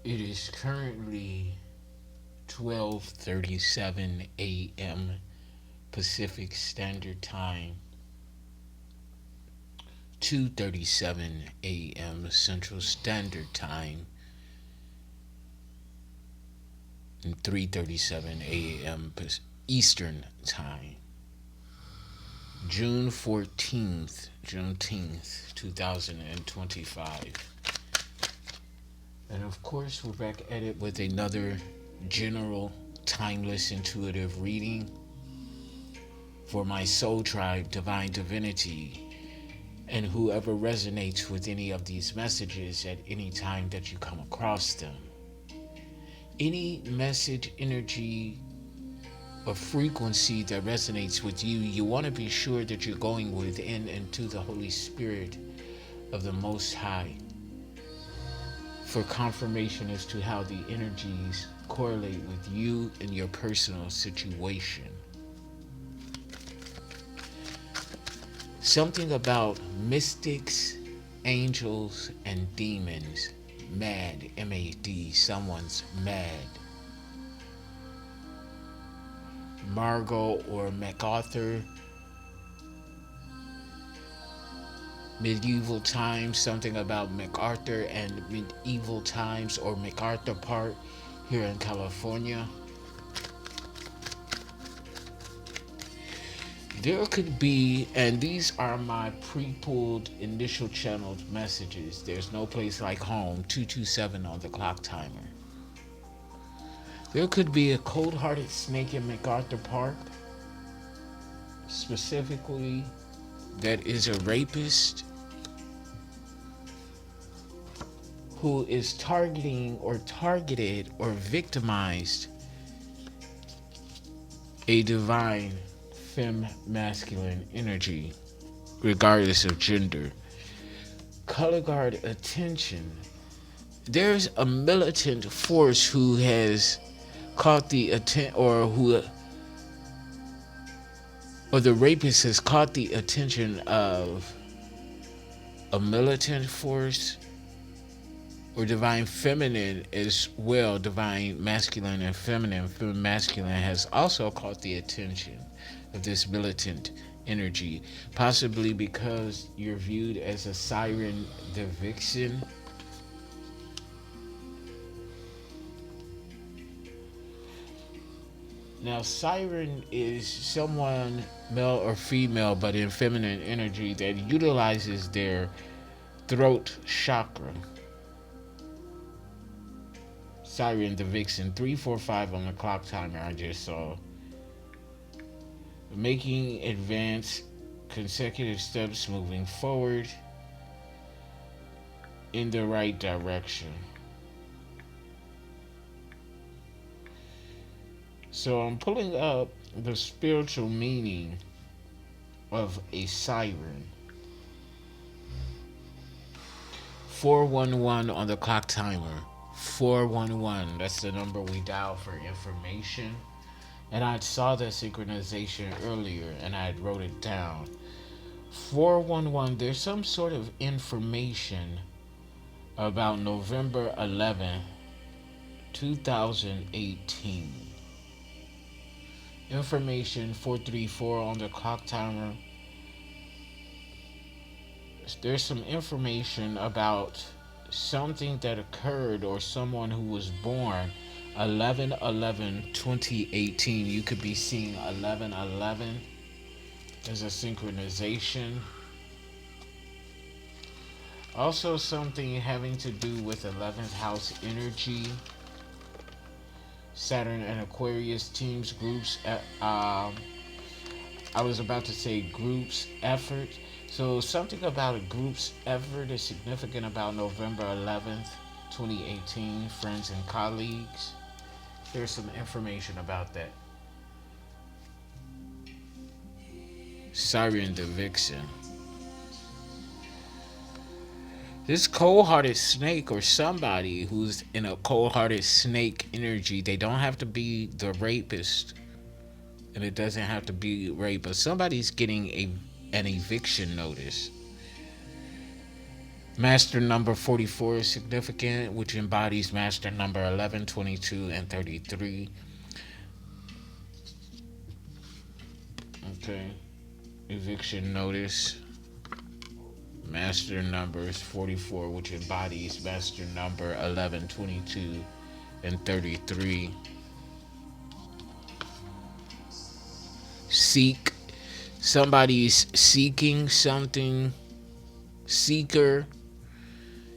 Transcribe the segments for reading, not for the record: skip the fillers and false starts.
It is currently 12:37 a.m. Pacific Standard Time, 2:37 a.m. Central Standard Time, and 3:37 a.m. Eastern Time. Juneteenth, 2025. And of course, we're back at it with another general, timeless, intuitive reading for my soul tribe, Divine Divinity, and whoever resonates with any of these messages at any time that you come across them. Any message, energy, or frequency that resonates with you, you want to be sure that you're going within and to the Holy Spirit of the Most High for confirmation as to how the energies correlate with you and your personal situation. Something about mystics, angels, and demons. Mad, M-A-D, someone's mad. Margot or MacArthur. Medieval times, something about MacArthur and medieval times, or MacArthur Park here in California. There could be, and these are my pre-pulled initial channeled messages. There's no place like home, 227 on the clock timer. There could be a cold-hearted snake in MacArthur Park, specifically, that is a rapist who is targeting or targeted or victimized a divine femme masculine energy, regardless of gender. Color guard attention. There's a militant force who has caught the or the rapist has caught the attention of a militant force or divine feminine as well. Divine masculine and feminine. Feminine masculine has also caught the attention of this militant energy, possibly because you're viewed as a siren, the vixen. Now, siren is someone, male or female, but in feminine energy, that utilizes their throat chakra. Siren the Vixen, 345 on the clock timer I just saw. Making advanced consecutive steps moving forward in the right direction. So I'm pulling up the spiritual meaning of a siren. 411 on the clock timer. 411, that's the number we dial for information. And I saw that synchronization earlier and I wrote it down. 411, there's some sort of information about November 11th, 2018. Information 434 on the clock timer. There's some information about something that occurred or someone who was born 11/11/2018. You could be seeing 11/11 as a synchronization. Also, something having to do with 11th house energy. Saturn and Aquarius teams, groups. I was about to say groups effort. So something about a group's effort is significant about November 11th, 2018, friends and colleagues. There's some information about that. Siren the Vixen. This cold-hearted snake or somebody who's in a cold-hearted snake energy, they don't have to be the rapist. And it doesn't have to be rape, but somebody's getting an eviction notice. Master number 44 is significant, which embodies master number 11, 22, and 33. Okay. Eviction notice. Master numbers 44, which embodies master number 11, 22, and 33. Seek. Somebody's seeking something. Seeker.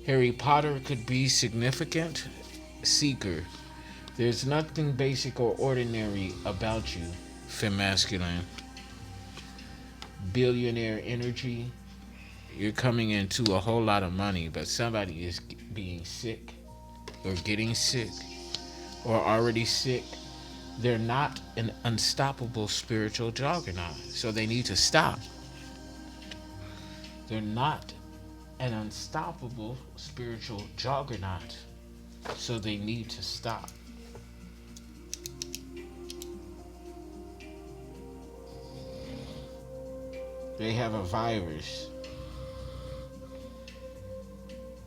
Harry Potter could be significant. Seeker. There's nothing basic or ordinary about you. Fem masculine. Billionaire energy. You're coming into a whole lot of money, but somebody is being sick or getting sick or already sick. They're not an unstoppable spiritual juggernaut, so they need to stop. They're not an unstoppable spiritual juggernaut, so they need to stop. They have a virus.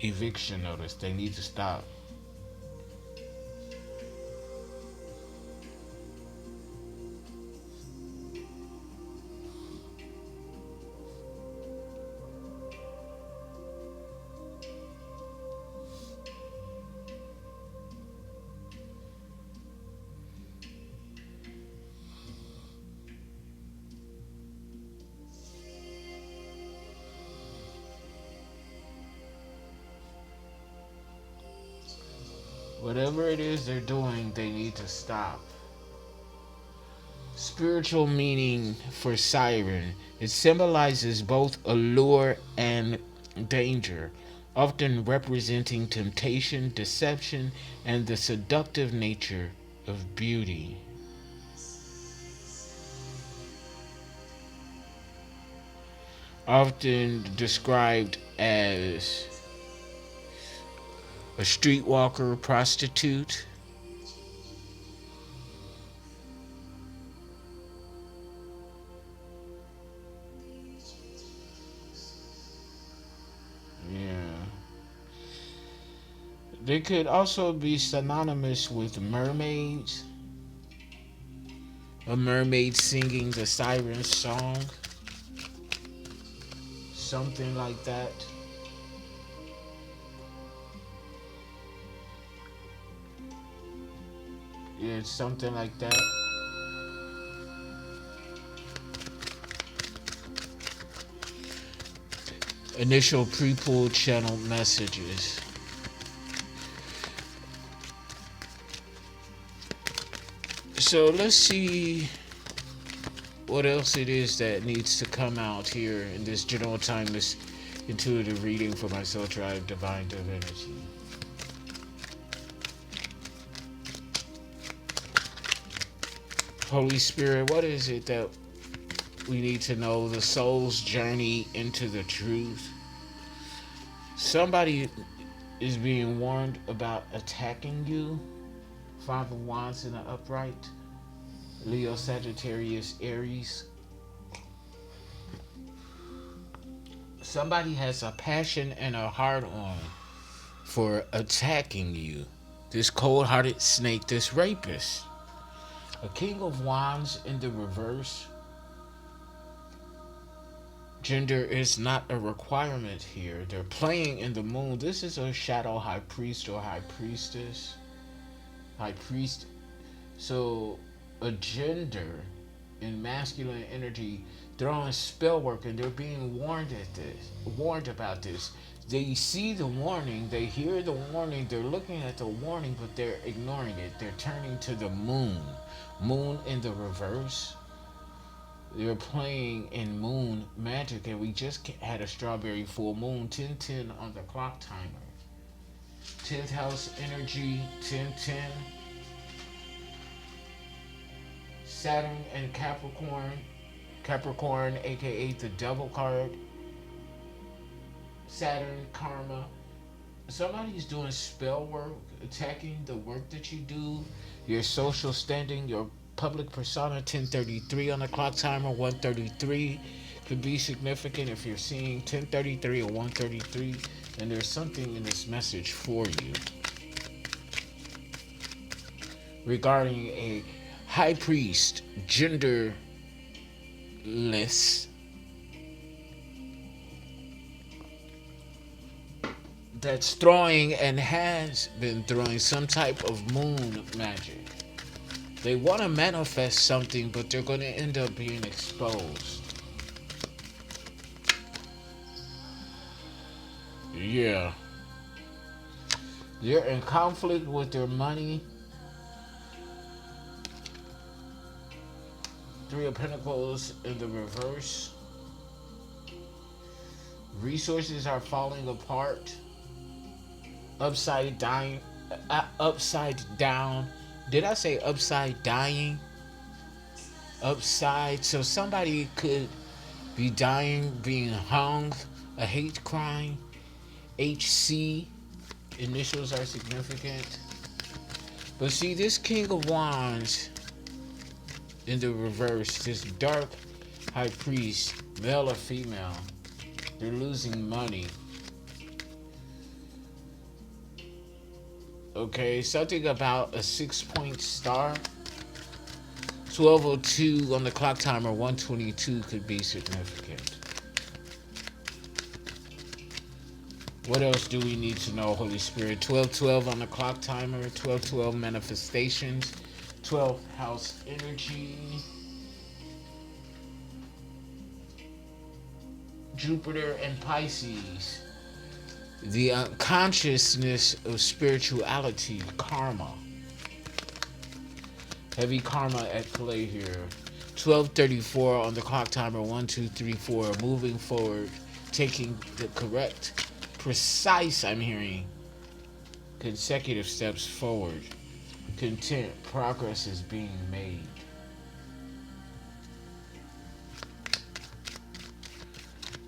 Eviction notice. They need to stop. Whatever it is they're doing, they need to stop. Spiritual meaning for siren. It symbolizes both allure and danger, often representing temptation, deception, and the seductive nature of beauty. Often described as a streetwalker, prostitute. Yeah. They could also be synonymous with mermaids. A mermaid singing the siren song. Something like that. Yeah, it's something like that. Initial pre-pull channel messages. So let's see what else it is that needs to come out here in this general timeless intuitive reading for my soul tribe divine divinity. Holy Spirit, what is it that we need to know? The soul's journey into the truth. Somebody is being warned about attacking you. Five of Wands in the upright. Leo, Sagittarius, Aries. Somebody has a passion and a heart on for attacking you. This cold-hearted snake, this rapist. A King of Wands in the reverse. Gender is not a requirement here. They're playing in the moon. This is a shadow high priest or high priestess. High priest. So a gender in masculine energy, they're on spell work and they're being warned about this. They see the warning, they hear the warning, they're looking at the warning, but they're ignoring it. They're turning to the moon. Moon in the reverse. They're playing in moon magic, and we just had a strawberry full moon, 10:10 on the clock timer. 10th house energy, 10:10. Saturn and Capricorn. Capricorn, aka the devil card. Saturn, karma. Somebody's doing spell work, attacking the work that you do, your social standing, your public persona. 10:33 on the clock timer. 1:33 could be significant if you're seeing 10:33 or 1:33. And there's something in this message for you regarding a high priest, genderless, that's throwing and has been throwing some type of moon magic. They want to manifest something, but they're going to end up being exposed. Yeah. They're in conflict with their money. Three of Pentacles in the reverse. Resources are falling apart. Upside down. Upside down. Did I say upside dying? Upside. So somebody could be dying, being hung. A hate crime. HC. Initials are significant. But see, this King of Wands in the reverse, this dark high priest, male or female, they're losing money. Okay, something about a 6-point star. 12:02 on the clock timer, 122 could be significant. What else do we need to know, Holy Spirit? 12:12 on the clock timer, 12:12 manifestations, 12th house energy. Jupiter and Pisces. The unconsciousness of spirituality, karma. Heavy karma at play here. 12:34 on the clock timer, 1, 2, 3, 4. Moving forward, taking the correct, precise, I'm hearing, consecutive steps forward. Content, progress is being made.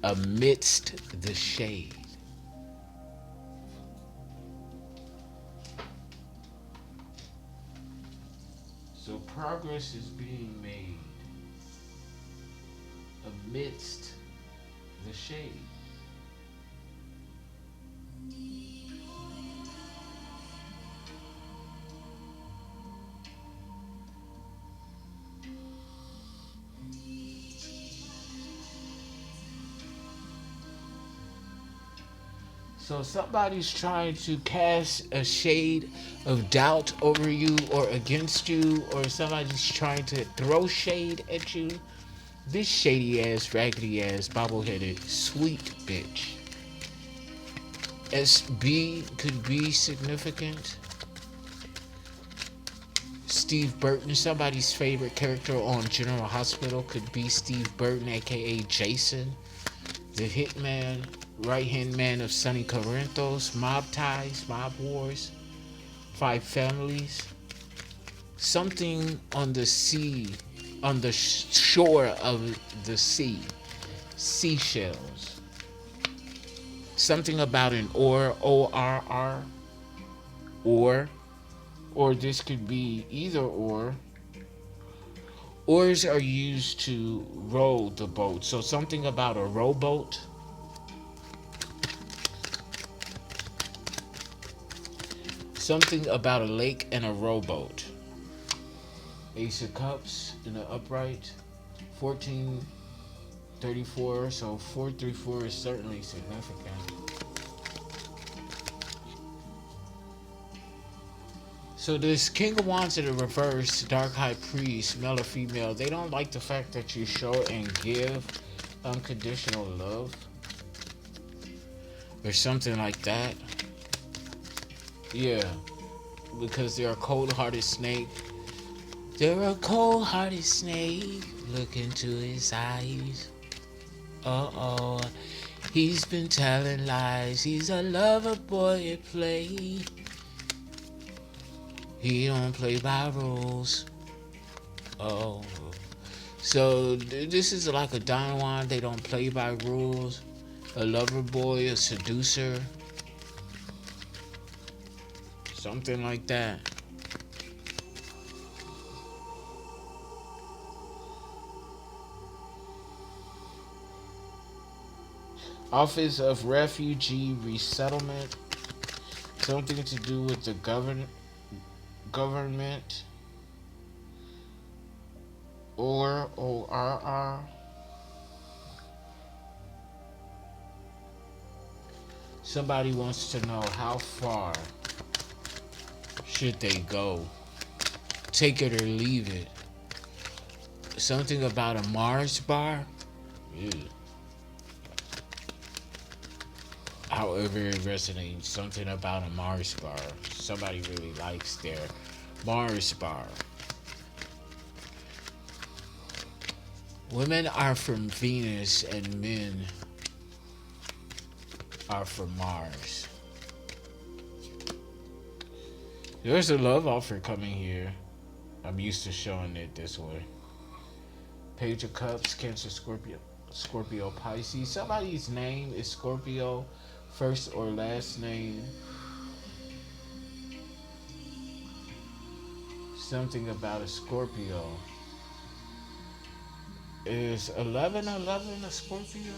Amidst the shade. So progress is being made amidst the shade. So somebody's trying to cast a shade of doubt over you or against you, or somebody's trying to throw shade at you. This shady ass, raggedy ass, bobble-headed, sweet bitch. SB could be significant. Steve Burton, somebody's favorite character on General Hospital, could be Steve Burton, aka Jason, the hitman. Right-hand man of Sonny Corinthos, mob ties, mob wars, 5 families. Something on the sea, on the shore of the sea. Seashells. Something about an oar, O-R-R. Or this could be either or. Oars are used to row the boat. So something about a rowboat. Something about a lake and a rowboat. Ace of Cups in the upright. 1434. So 434 is certainly significant. So this King of Wands in the reverse, Dark High Priest, male or female, they don't like the fact that you show and give unconditional love. Or something like that. Yeah, because they're a cold-hearted snake. They're a cold-hearted snake. Look into his eyes. Uh-oh. He's been telling lies. He's a lover boy at play. He don't play by rules. Oh. So this is like a Don Juan. They don't play by rules. A lover boy, a seducer. Something like that. Office of Refugee Resettlement. Something to do with the government. ORR. Somebody wants to know how far should they go. Take it or leave it. Something about a Mars bar. Ew. However it resonates. Something about a Mars bar. Somebody really likes their Mars bar. Women are from Venus and men are from Mars. There's a love offer coming here. I'm used to showing it this way. Page of Cups, Cancer, Scorpio, Pisces. Somebody's name is Scorpio, first or last name. Something about a Scorpio. Is 1111 a Scorpio?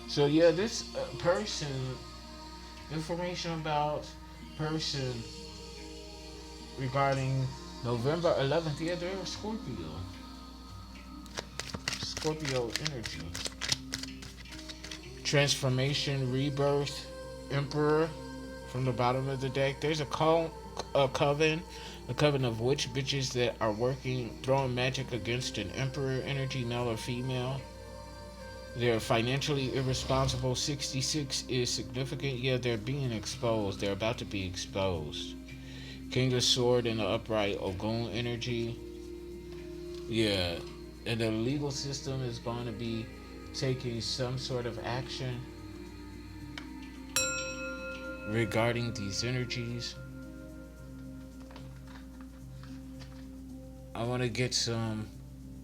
So yeah, this person, information about person regarding November 11th. Yeah, they're a Scorpio. Scorpio energy. Transformation, rebirth, Emperor from the bottom of the deck. There's a coven of witch bitches that are working, throwing magic against an Emperor energy, male or female. They're financially irresponsible. 66 is significant. Yeah, they're being exposed. They're about to be exposed. King of Sword in the upright, Ogun energy. Yeah, and the legal system is going to be taking some sort of action regarding these energies. I want to get some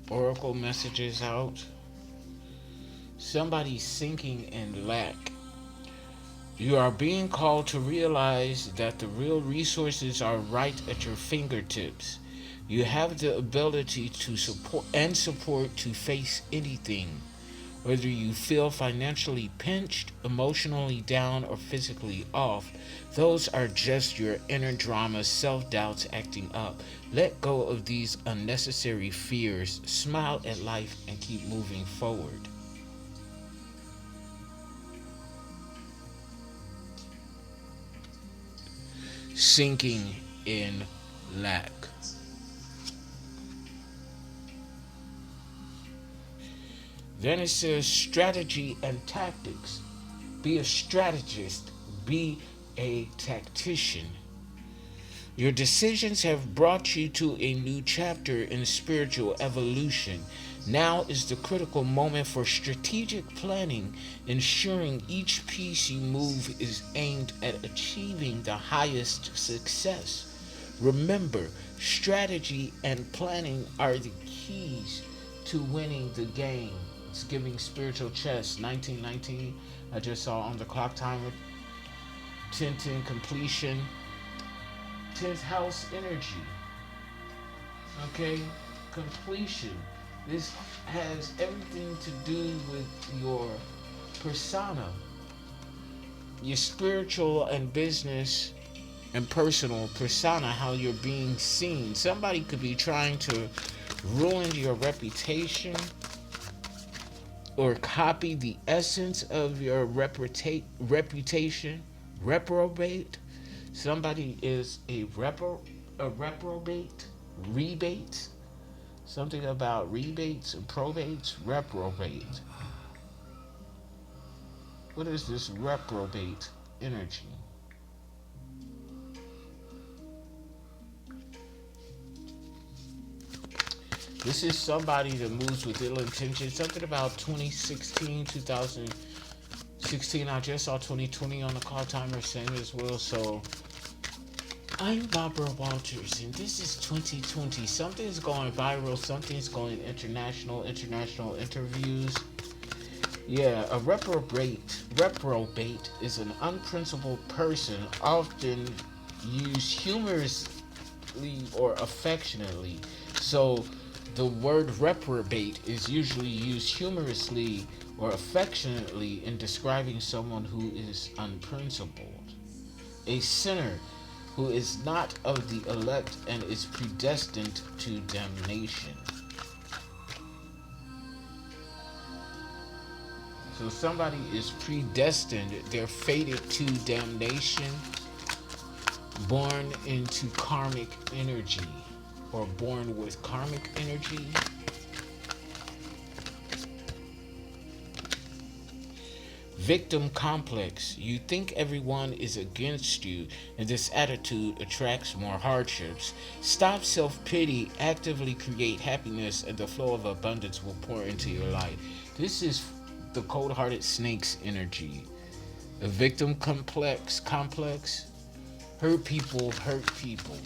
oracle messages out. Somebody's sinking in lack. You are being called to realize that the real resources are right at your fingertips. You have the ability to support to face anything. Whether you feel financially pinched, emotionally down, or physically off, those are just your inner drama, self-doubts acting up. Let go of these unnecessary fears, smile at life, and keep moving forward. Sinking in lack. Then it says strategy and tactics. Be a strategist. Be a tactician. Your decisions have brought you to a new chapter in spiritual evolution. Now is the critical moment for strategic planning, ensuring each piece you move is aimed at achieving the highest success. Remember, strategy and planning are the keys to winning the game. It's giving spiritual chess. 1919, I just saw on the clock timer. 1010 completion. 10th house energy. Okay, completion. This has everything to do with your persona, your spiritual and business and personal persona, how you're being seen. Somebody could be trying to ruin your reputation or copy the essence of your reputation. Reprobate. Somebody is a reprobate. Rebate. Something about rebates and probates. Reprobate. What is this reprobate energy? This is somebody that moves with ill intention. Something about 2016, 2016. I just saw 2020 on the call timer, same as well. So I'm Barbara Walters, and this is 2020. Something's going viral. Something's going international interviews. Yeah, a reprobate is an unprincipled person, often used humorously or affectionately. So the word reprobate is usually used humorously or affectionately in describing someone who is unprincipled. A sinner who is not of the elect and is predestined to damnation. So somebody is predestined, they're fated to damnation, born into karmic energy, or born with karmic energy. Victim complex. You think everyone is against you, and this attitude attracts more hardships. Stop self-pity, actively create happiness, and the flow of abundance will pour into your life. This is the cold-hearted snake's energy. The victim complex. Hurt people hurt people.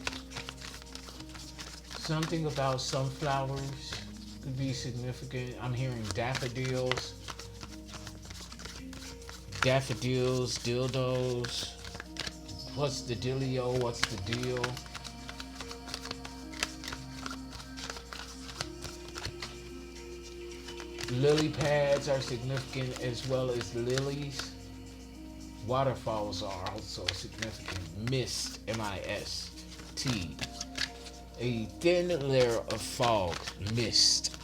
Something about sunflowers could be significant. I'm hearing daffodils, dildos. What's the dealio? What's the deal? Lily pads are significant as well as lilies. Waterfalls are also significant. Mist, M-I-S-T. A thin layer of fog, mist.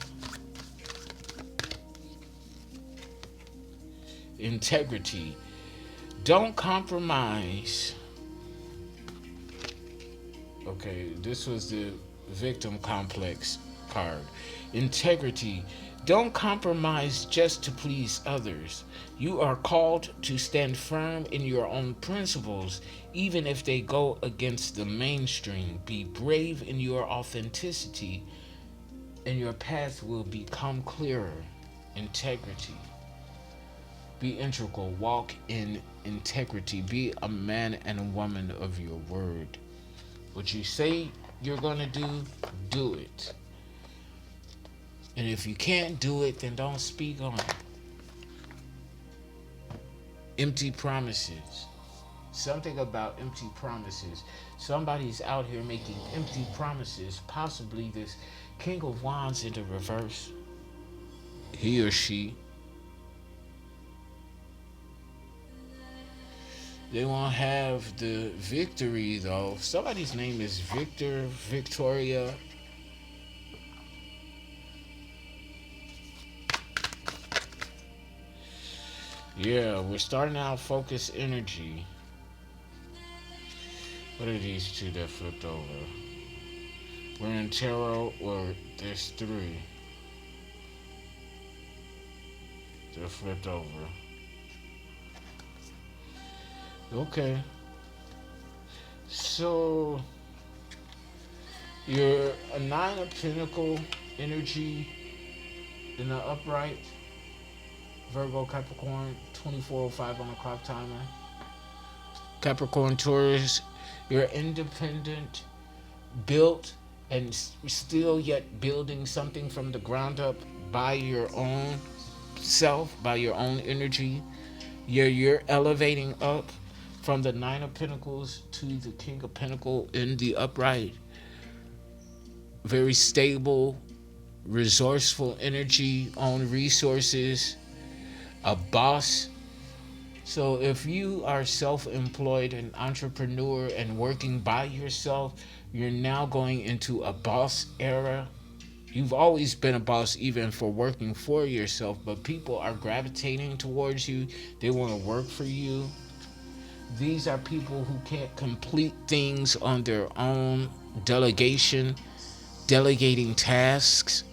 Integrity. Don't compromise. Okay, this was the victim complex card. Integrity. Don't compromise just to please others. You are called to stand firm in your own principles, even if they go against the mainstream. Be brave in your authenticity, and your path will become clearer. Integrity. Be integral. Walk in integrity. Be a man and a woman of your word. What you say you're going to do it. And if you can't do it, then don't speak on it. Empty promises. Something about empty promises. Somebody's out here making empty promises. Possibly this King of Wands in the reverse. He or she. They won't have the victory though. Somebody's name is Victor, Victoria. Yeah, we're starting out focus energy. What are these two that flipped over? We're in tarot, or there's three. They're flipped over. Okay. So you're a 9 of Pentacle energy in the upright. Virgo, Capricorn, 24:05 on the clock timer. Capricorn, Taurus, you're independent, built, and still yet building something from the ground up by your own self, by your own energy. You're elevating up from the 9 of Pentacles to the King of Pentacles in the upright. Very stable, resourceful energy, own resources, a boss. So if you are self-employed, an entrepreneur, and working by yourself, you're now going into a boss era. You've always been a boss even for working for yourself, but people are gravitating towards you. They want to work for you. These are people who can't complete things on their own. Delegating tasks.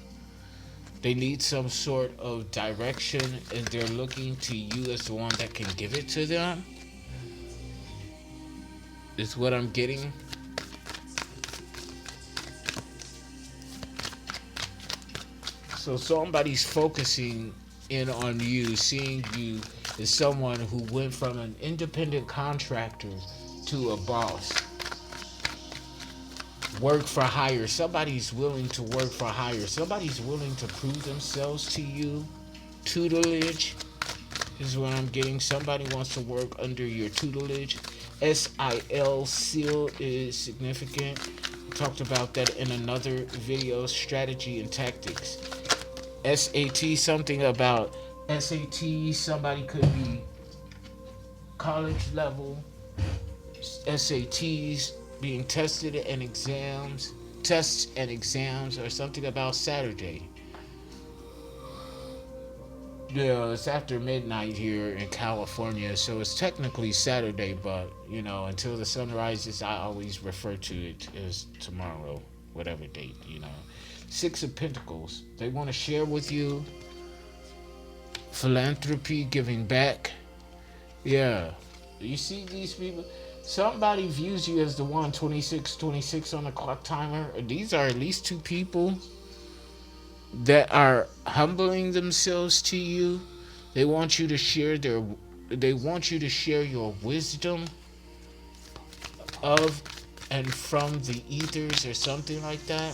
They need some sort of direction, and they're looking to you as the one that can give it to them. Is what I'm getting. So somebody's focusing in on you, seeing you as someone who went from an independent contractor to a boss. Work for hire. Somebody's willing to work for hire. Somebody's willing to prove themselves to you. Tutelage. This is what I'm getting. Somebody wants to work under your tutelage. SIL, seal is significant. I talked about that in another video, strategy and tactics. SAT, something about SAT, somebody could be college level. SATs being tested and exams, tests and exams, or something about Saturday. Yeah, it's after midnight here in California, so it's technically Saturday, but until the sun rises, I always refer to it as tomorrow, whatever date. Six of Pentacles. They want to share with you philanthropy, giving back. Yeah. You see these people? Somebody views you as the 126 on the clock timer. These are at least two people that are humbling themselves to you. They want you to share your wisdom of and from the ethers or something like that.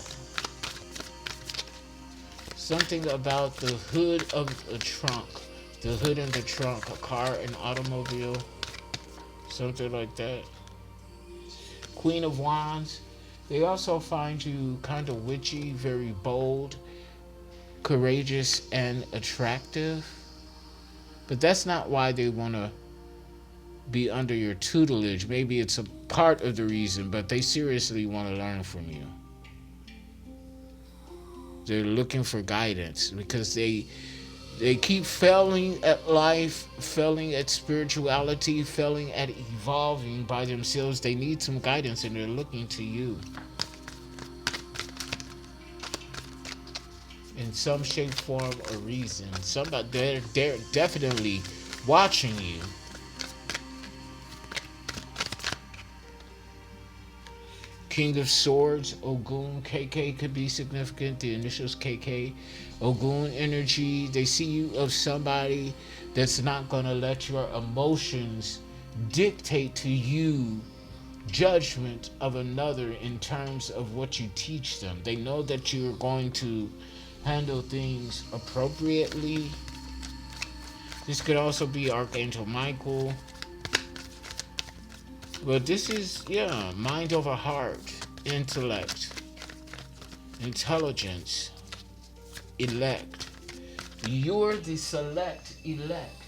Something about the hood of a trunk. The hood in the trunk, a car, an automobile, something like that. Queen of Wands. They also find you kind of witchy, very bold, courageous, and attractive. But that's not why they want to be under your tutelage. Maybe it's a part of the reason, but they seriously want to learn from you. They're looking for guidance because they keep failing at life, failing at spirituality, failing at evolving by themselves. They need some guidance and they're looking to you. In some shape, form, or reason. They're definitely watching you. King of Swords, Ogun, KK could be significant. The initials KK. Ogun energy. They see you of somebody that's not going to let your emotions dictate to you judgment of another in terms of what you teach them. They know that you're going to handle things appropriately. This could also be Archangel Michael. But this is, mind over heart, intellect, intelligence, elect. You're the select elect.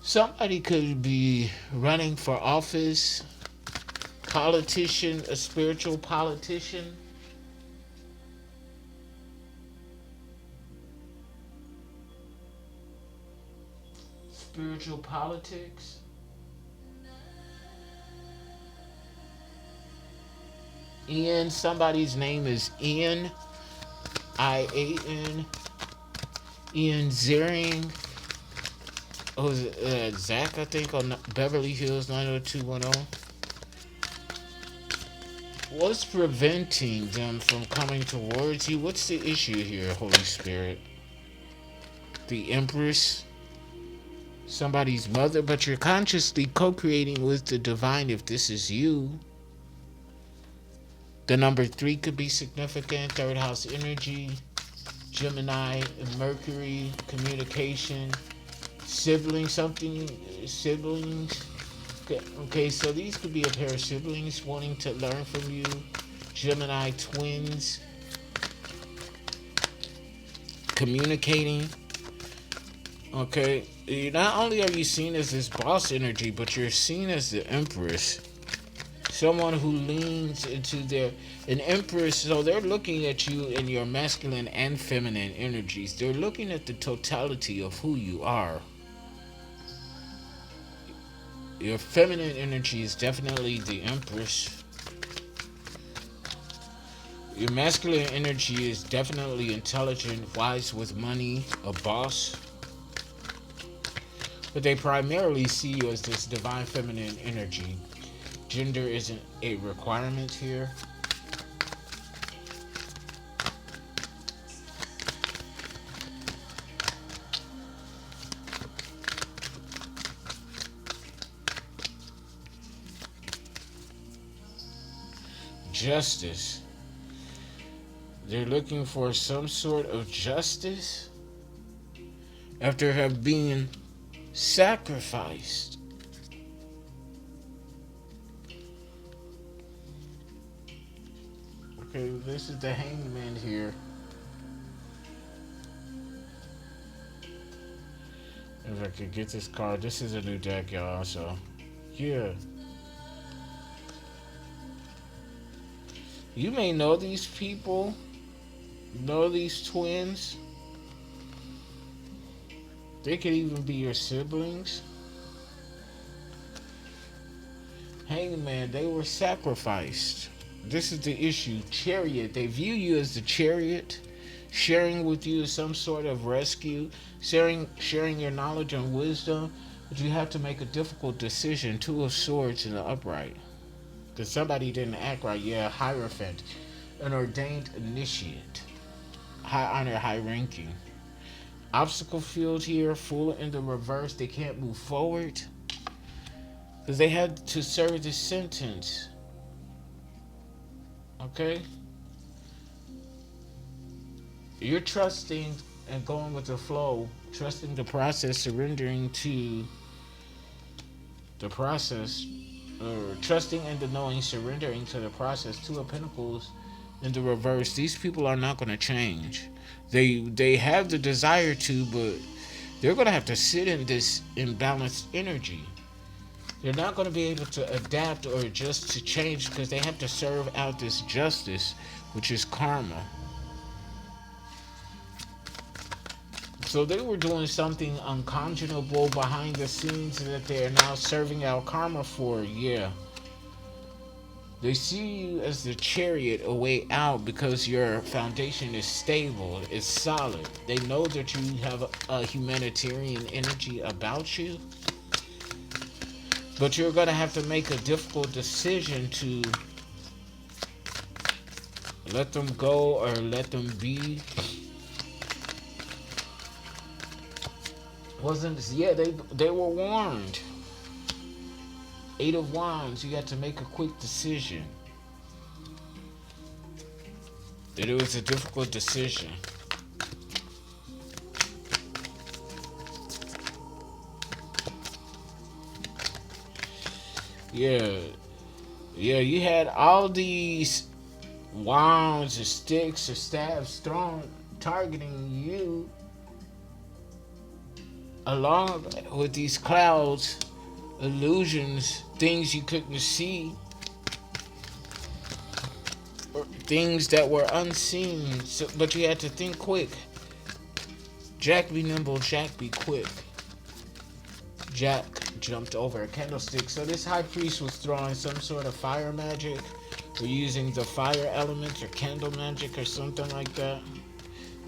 Somebody could be running for office, politician, a spiritual politician. Spiritual politics. Ian, somebody's name is Ian, Ian, Ian Ziering. Oh, Zach, I think, on Beverly Hills 90210. What's preventing them from coming towards you? What's the issue here, Holy Spirit? The Empress, somebody's mother, but you're consciously co-creating with the divine if this is you. The number 3 could be significant. Third house energy, Gemini, Mercury, communication, siblings. Okay, so these could be a pair of siblings wanting to learn from you. Gemini twins. Communicating. Okay, not only are you seen as this boss energy, but you're seen as the Empress. Someone who leans into an Empress, so they're looking at you in your masculine and feminine energies. They're looking at the totality of who you are. Your feminine energy is definitely the Empress. Your masculine energy is definitely intelligent, wise with money, a boss. But they primarily see you as this divine feminine energy. Gender isn't a requirement here. justice. They're looking for some sort of justice after have been sacrificed. Okay, this is the hangman here. If I could get this card. This is a new deck, y'all, so yeah. You may know these people, know these twins. They could even be your siblings. Hangman, they were sacrificed. This is the issue. Chariot, they view you as the chariot, sharing with you some sort of rescue, sharing your knowledge and wisdom, but you have to make a difficult decision. Two of Swords in the upright. Because somebody didn't act right. Yeah, Hierophant, an ordained initiate, high honor, high ranking. Obstacle field here, Fool in the reverse. They can't move forward because they had to serve this sentence. Okay? You're trusting and going with the flow, trusting the process, surrendering to the process, or trusting in the knowing, surrendering to the process. Two of Pentacles in the reverse. These people are not going to change. They have the desire to, but they're going to have to sit in this imbalanced energy. They're not going to be able to adapt or adjust to change because they have to serve out this justice, which is karma. So they were doing something unconscionable behind the scenes that they are now serving out karma for. Yeah. They see you as the chariot, a way out, because your foundation is stable, it's solid. They know that you have a humanitarian energy about you. But you're going to have to make a difficult decision to let them go or let them be. They were warned. Eight of Wands, you got to make a quick decision. That it was a difficult decision. Yeah, you had all these wands or sticks or staves thrown, targeting you, along with these clouds, illusions, things you couldn't see, or things that were unseen. So, but you had to think quick. Jack be nimble, Jack be quick. Jack jumped over a candlestick. So this high priest was throwing some sort of fire magic, or using the fire element or candle magic or something like that.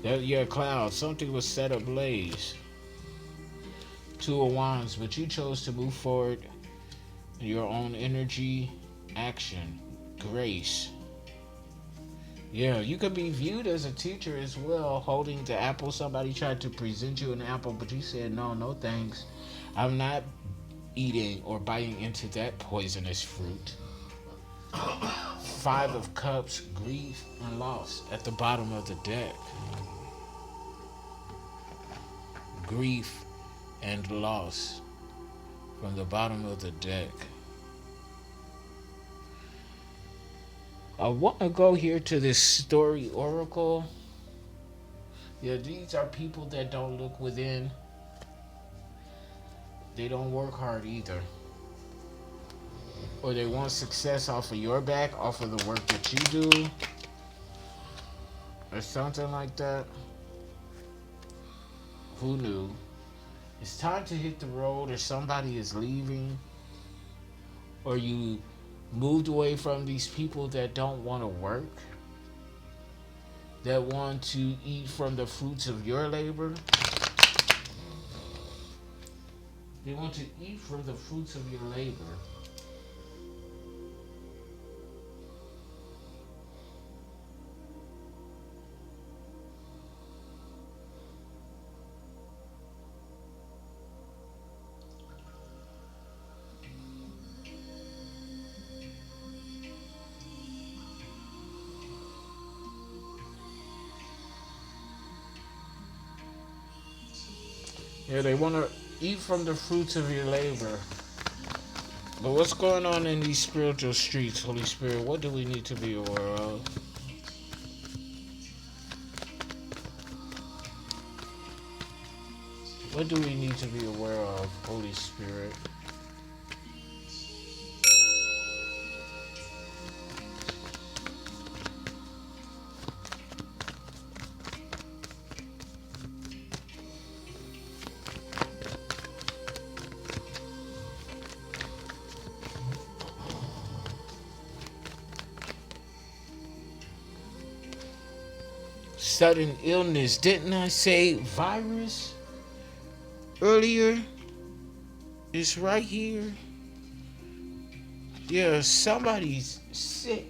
Your cloud, something was set ablaze. Two of Wands, but you chose to move forward in your own energy, action, grace. Yeah, you could be viewed as a teacher as well, holding the apple. Somebody tried to present you an apple, but you said, no thanks. I'm not eating or biting into that poisonous fruit. Five of Cups, grief and loss at the bottom of the deck. Grief and loss from the bottom of the deck. I want to go here to this story oracle. Yeah, these are people that don't look within. They don't work hard either. Or they want success off of your back, off of the work that you do. Or something like that. Who knew? It's time to hit the road, or somebody is leaving. Or you moved away from these people that don't want to work. That want to eat from the fruits of your labor. They want to eat from the fruits of your labor. Yeah, they want to eat from the fruits of your labor. But what's going on in these spiritual streets, Holy Spirit? What do we need to be aware of? What do we need to be aware of, Holy Spirit? Sudden illness. Didn't I say virus earlier? It's right here. Yeah, somebody's sick.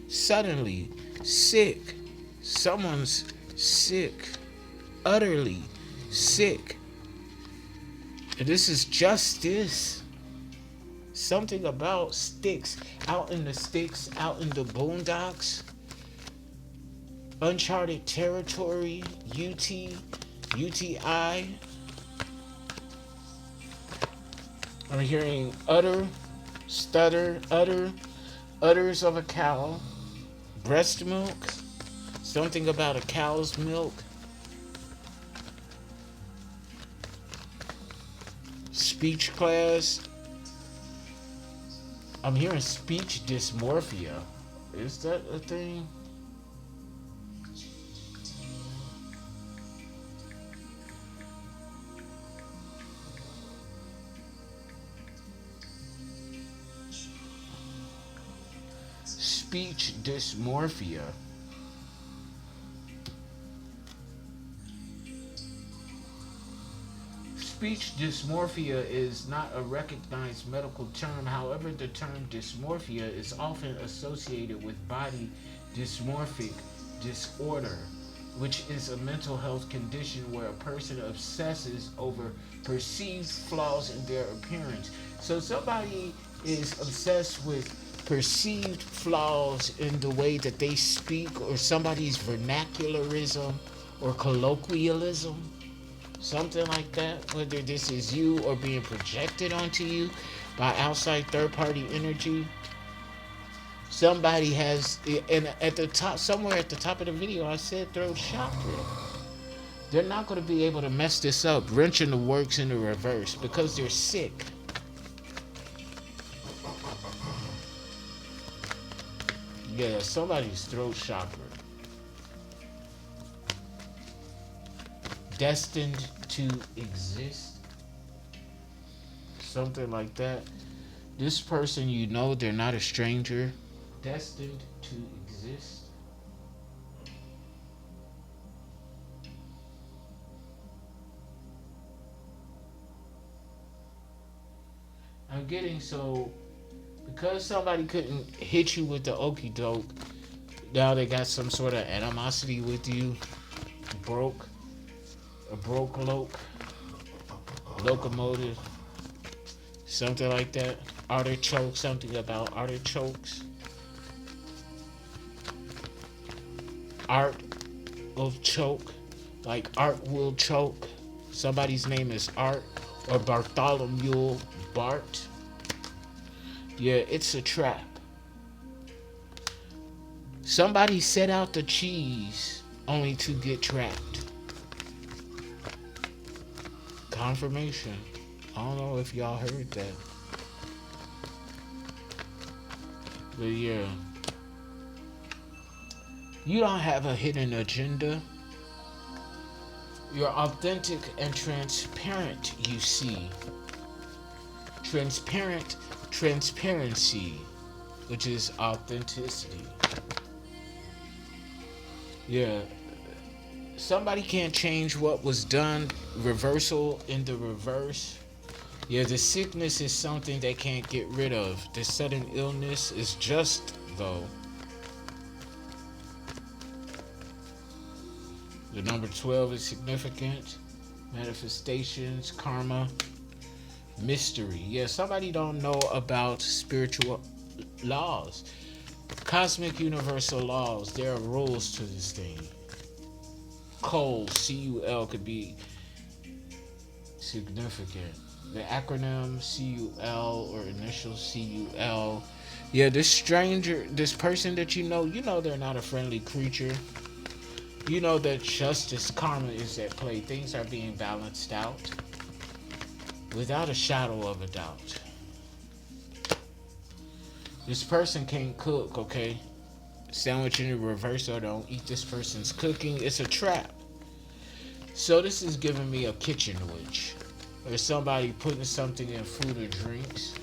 Suddenly sick. Someone's sick. Utterly sick. And this is justice. Something about sticks. Out in the sticks, out in the boondocks. Uncharted territory. UTI. I'm hearing stutter, udders of a cow, breast milk, something about a cow's milk, speech class. I'm hearing speech dysmorphia. Is that a thing? Speech dysmorphia. Speech dysmorphia is not a recognized medical term. However, the term dysmorphia is often associated with body dysmorphic disorder, which is a mental health condition where a person obsesses over perceived flaws in their appearance. So somebody is obsessed with perceived flaws in the way that they speak, or somebody's vernacularism or colloquialism, something like that, whether this is you or being projected onto you by outside third-party energy. Somebody has, and at the top, somewhere at the top of the video, I said throat chakra. They're not going to be able to mess this up, wrenching the works in the reverse, because they're sick. Yeah, somebody's throat chakra. Destined to exist. Something like that. This person, you know, they're not a stranger. Destined to exist. I'm getting so, because somebody couldn't hit you with the okie doke, now they got some sort of animosity with you. A broke locomotive, something like that. Artichoke, something about artichokes. Art of choke, like art will choke. Somebody's name is Art or Bartholomew Bart. Yeah, it's a trap. Somebody set out the cheese only to get trapped. Confirmation. I don't know if y'all heard that. But yeah. You don't have a hidden agenda. You're authentic and transparent, you see. Transparency, which is authenticity. Yeah. Somebody can't change what was done. Reversal in the reverse. Yeah, the sickness is something they can't get rid of. The sudden illness is just, though. The number 12 is significant. Manifestations, karma, mystery. Yeah, somebody don't know about spiritual laws. Cosmic universal laws. There are rules to this thing. Cul, C-U-L, could be significant. The acronym CUL or initial CUL. Yeah, this stranger, this person that you know they're not a friendly creature. You know that justice, karma is at play. Things are being balanced out without a shadow of a doubt. This person can't cook, okay? Sandwich in the reverse or don't eat this person's cooking. It's a trap. So this is giving me a kitchen witch. Or somebody putting something in food or drinks.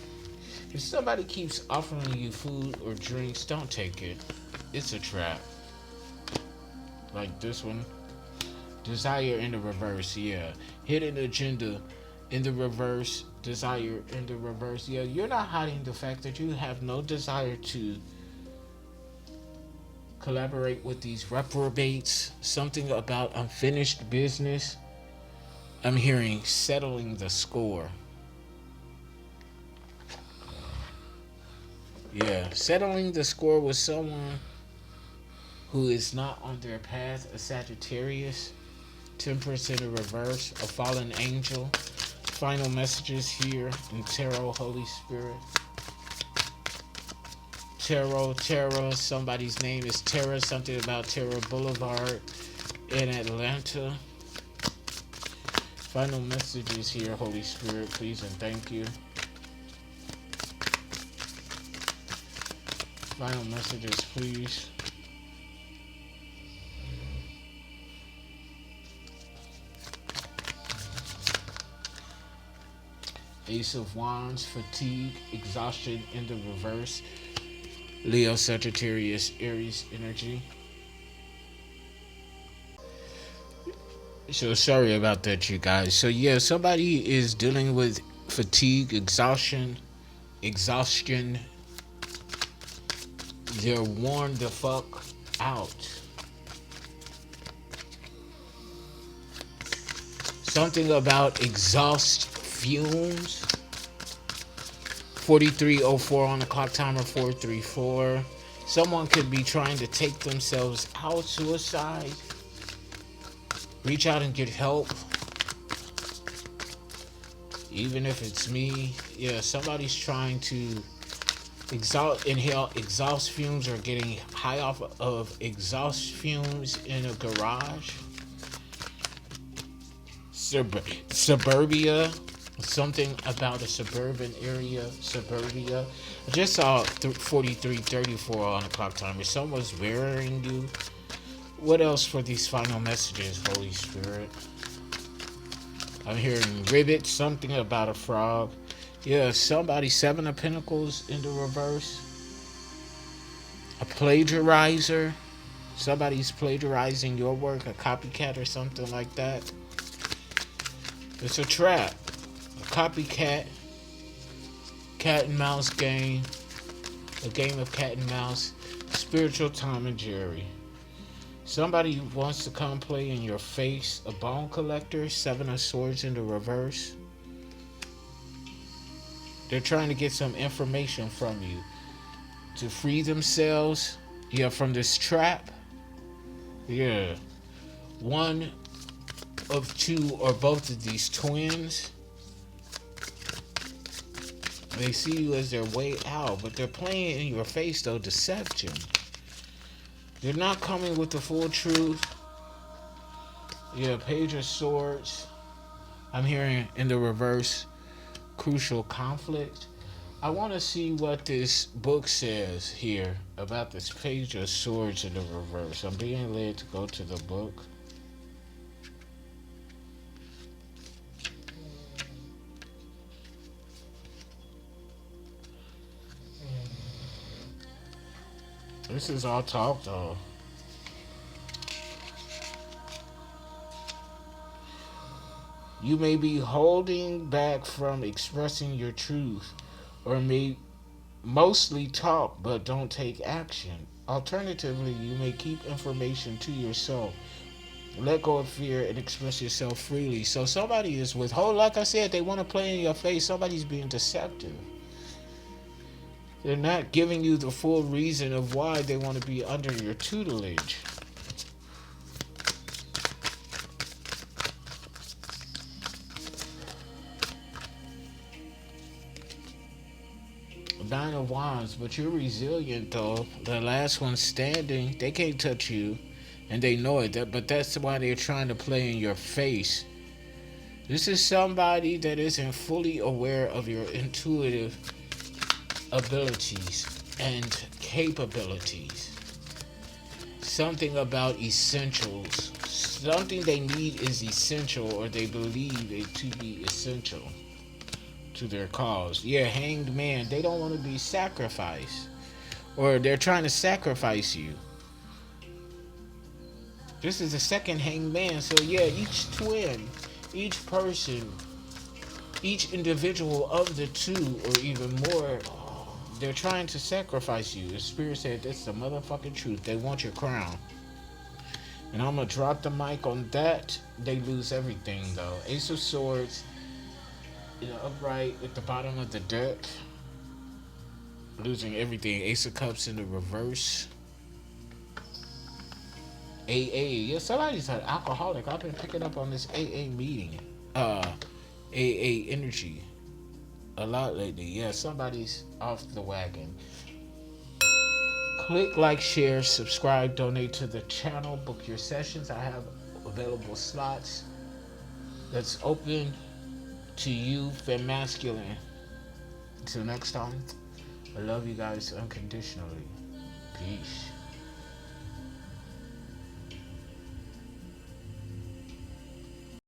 If somebody keeps offering you food or drinks, don't take it. It's a trap. Like this one. Desire in the reverse, yeah. Hidden agenda in the reverse. Desire in the reverse. Yeah, you're not hiding the fact that you have no desire to collaborate with these reprobates. Something about unfinished business. I'm hearing settling the score. Yeah, settling the score with someone who is not on their path. A Sagittarius. Temperance in the reverse. A fallen angel. Final messages here in Tarot, Holy Spirit. Tarot. Somebody's name is Tara. Something about Tara Boulevard in Atlanta. Final messages here, Holy Spirit, please and thank you. Final messages, please. Ace of Wands, fatigue, exhaustion in the reverse. Leo, Sagittarius, Aries energy. So sorry about that, you guys. So yeah, somebody is dealing with fatigue, exhaustion. They're worn the fuck out. Something about exhaust fumes. 4304 on the clock timer, 434. Someone could be trying to take themselves out, suicide. Reach out and get help. Even if it's me. Yeah, somebody's trying to inhale exhaust fumes or getting high off of exhaust fumes in a garage. Suburbia. Something about a suburban area. Suburbia. I just saw 4334 on the clock timer. Someone's wearing you. What else for these final messages, Holy Spirit? I'm hearing ribbit, something about a frog. Yeah, somebody, 7 of Pentacles in the reverse. A plagiarizer. Somebody's plagiarizing your work, a copycat or something like that. It's a trap. A copycat. Cat and mouse game. A game of cat and mouse. Spiritual Tom and Jerry. Somebody wants to come play in your face. A bone collector. 7 of Swords in the reverse. They're trying to get some information from you to free themselves. Yeah, from this trap. Yeah. One of 2 or both of these twins. They see you as their way out, but they're playing in your face, though. Deception. They're not coming with the full truth. Yeah, Page of Swords. I'm hearing in the reverse, crucial conflict. I want to see what this book says here about this Page of Swords in the reverse. I'm being led to go to the book. This is all talk, though. You may be holding back from expressing your truth, or may mostly talk but don't take action. Alternatively, you may keep information to yourself. Let go of fear and express yourself freely. So somebody is withholding, like I said, they want to play in your face. Somebody's being deceptive. They're not giving you the full reason of why they want to be under your tutelage. Nine of Wands, but you're resilient though. The last one standing, they can't touch you, and they know it. But that's why they're trying to play in your face. This is somebody that isn't fully aware of your intuitive abilities and capabilities. Something about essentials. Something they need is essential, or they believe it to be essential to their cause. Yeah, hanged man, they don't want to be sacrificed, or they're trying to sacrifice you. This is the second hanged man, so yeah, each twin, each person, each individual of the two, or even more, they're trying to sacrifice you. The spirit said that's the motherfucking truth. They want your crown. And I'm gonna drop the mic on that. They lose everything though. Ace of Swords, upright at the bottom of the deck. Losing everything. Ace of Cups in the reverse. AA. Yeah, somebody's an alcoholic. I've been picking up on this AA meeting. AA energy. A lot lately. Yeah, somebody's off the wagon. Click, like, share, subscribe, donate to the channel, book your sessions. I have available slots that's open to you, fem masculine. Until next time, I love you guys unconditionally. Peace.